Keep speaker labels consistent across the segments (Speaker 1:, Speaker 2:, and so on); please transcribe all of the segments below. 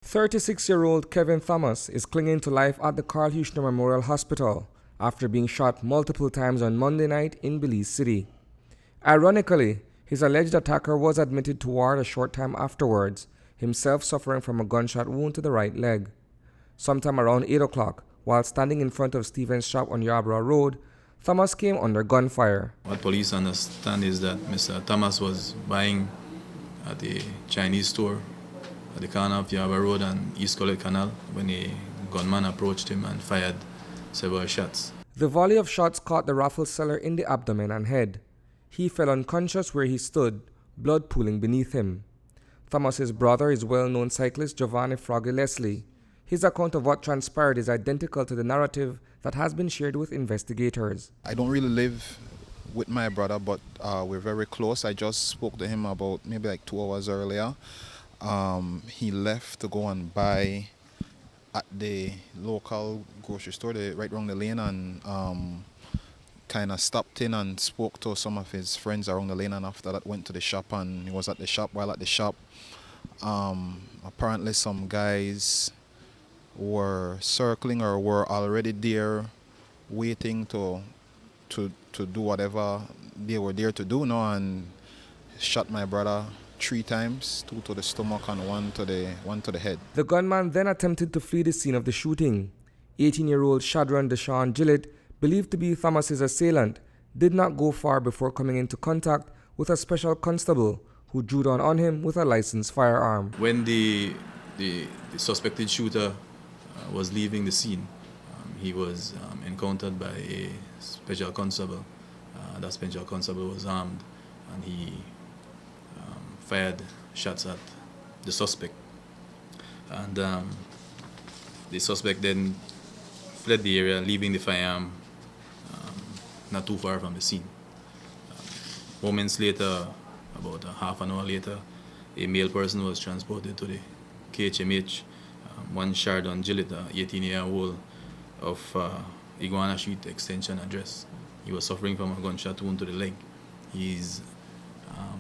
Speaker 1: 36-year-old Kevin Thomas is clinging to life at the Karl Heusner Memorial Hospital after being shot multiple times on Monday night in Belize City. Ironically, his alleged attacker was admitted to ward a short time afterwards, himself suffering from a gunshot wound to the right leg. Sometime around 8 o'clock, while standing in front of Stephen's shop on Yarborough Road, Thomas came under gunfire.
Speaker 2: What police understand is that Mr. Thomas was buying at a Chinese store at the corner of Yarborough Road and East College Canal when a gunman approached him and fired several shots.
Speaker 1: The volley of shots caught the raffle seller in the abdomen and head. He fell unconscious where he stood, blood pooling beneath him. Thomas's brother is well-known cyclist Giovanni Froggy Leslie. His account of what transpired is identical to the narrative that has been shared with investigators.
Speaker 3: I don't really live with my brother, but we're very close. I just spoke to him about maybe like 2 hours earlier. He left to go and buy at the local grocery store right around the lane, and kind of stopped in and spoke to some of his friends around the lane, and after that went to the shop, and he was at the shop. While at the shop, apparently some guys were circling or were already there waiting to do whatever they were there to do now, and shot my brother 3 times, 2 to the stomach and 1 to the head.
Speaker 1: The gunman then attempted to flee the scene of the shooting. 18-year-old Shadron Deshawn Gillett, believed to be Thomas's assailant, did not go far before coming into contact with a special constable who drew down on him with a licensed firearm.
Speaker 2: When the suspected shooter was leaving the scene, he was encountered by a special constable. That special constable was armed, and he fired shots at the suspect. And the suspect then fled the area, leaving the firearm not too far from the scene. Moments later, about half an hour later, a male person was transported to the K.H.M.H. One Shardon Gillett, 18-year-old of Iguana Street Extension address. He was suffering from a gunshot wound to the leg. He's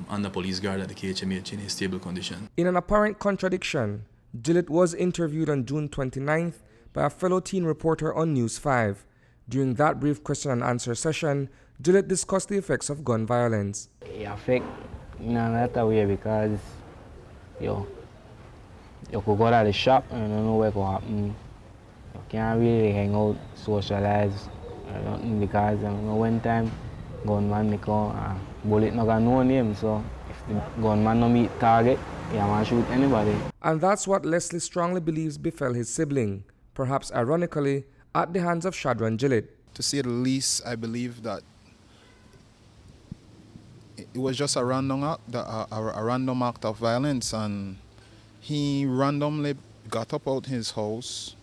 Speaker 2: under police guard at the K.H.M.H. in a stable condition.
Speaker 1: In an apparent contradiction, Gillett was interviewed on June 29th by a fellow teen reporter on News 5. During that brief question and answer session, Gillett discussed the effects of gun violence.
Speaker 4: It affects in another way because you could go to the shop and you don't know what will happen. You can't really hang out, socialize, or nothing, because one time gunman make a bullet not got no name, so if the gunman no meet target, he won't shoot anybody.
Speaker 1: And that's what Leslie strongly believes befell his sibling, perhaps ironically, at the hands of Shadron Gillett.
Speaker 3: To say the least, I believe that it was just a random act of violence, and he randomly got up out his house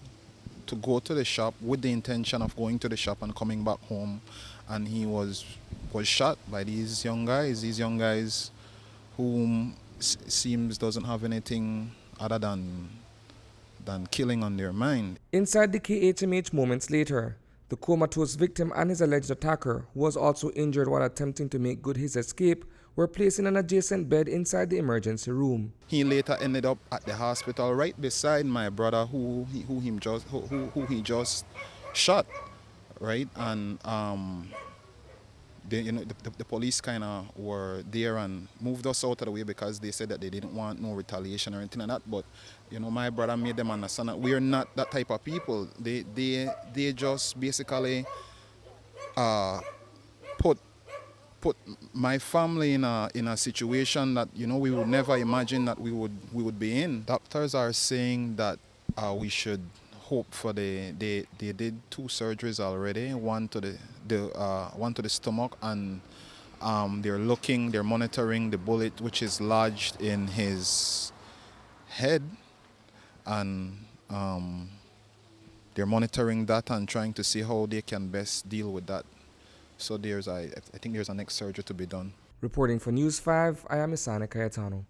Speaker 3: to go to the shop with the intention of going to the shop and coming back home, and he was shot by these young guys whom seems doesn't have anything other than killing on their mind.
Speaker 1: Inside the K.H.M.H. moments later, the comatose victim and his alleged attacker, who was also injured while attempting to make good his escape, were placed in an adjacent bed inside the emergency room.
Speaker 3: He later ended up at the hospital right beside my brother, who he just shot, right? And the police kind of were there and moved us out of the way because they said that they didn't want no retaliation or anything like that. But my brother made them understand that we're not that type of people. They just basically put my family in a situation that we would never imagine that we would be in. Doctors are saying that we should hope for they did 2 surgeries already, one to the stomach, and they're monitoring the bullet which is lodged in his head, and they're monitoring that and trying to see how they can best deal with that. So I think there's a next surgery to be done.
Speaker 1: Reporting for News 5, I am Isani Cayetano.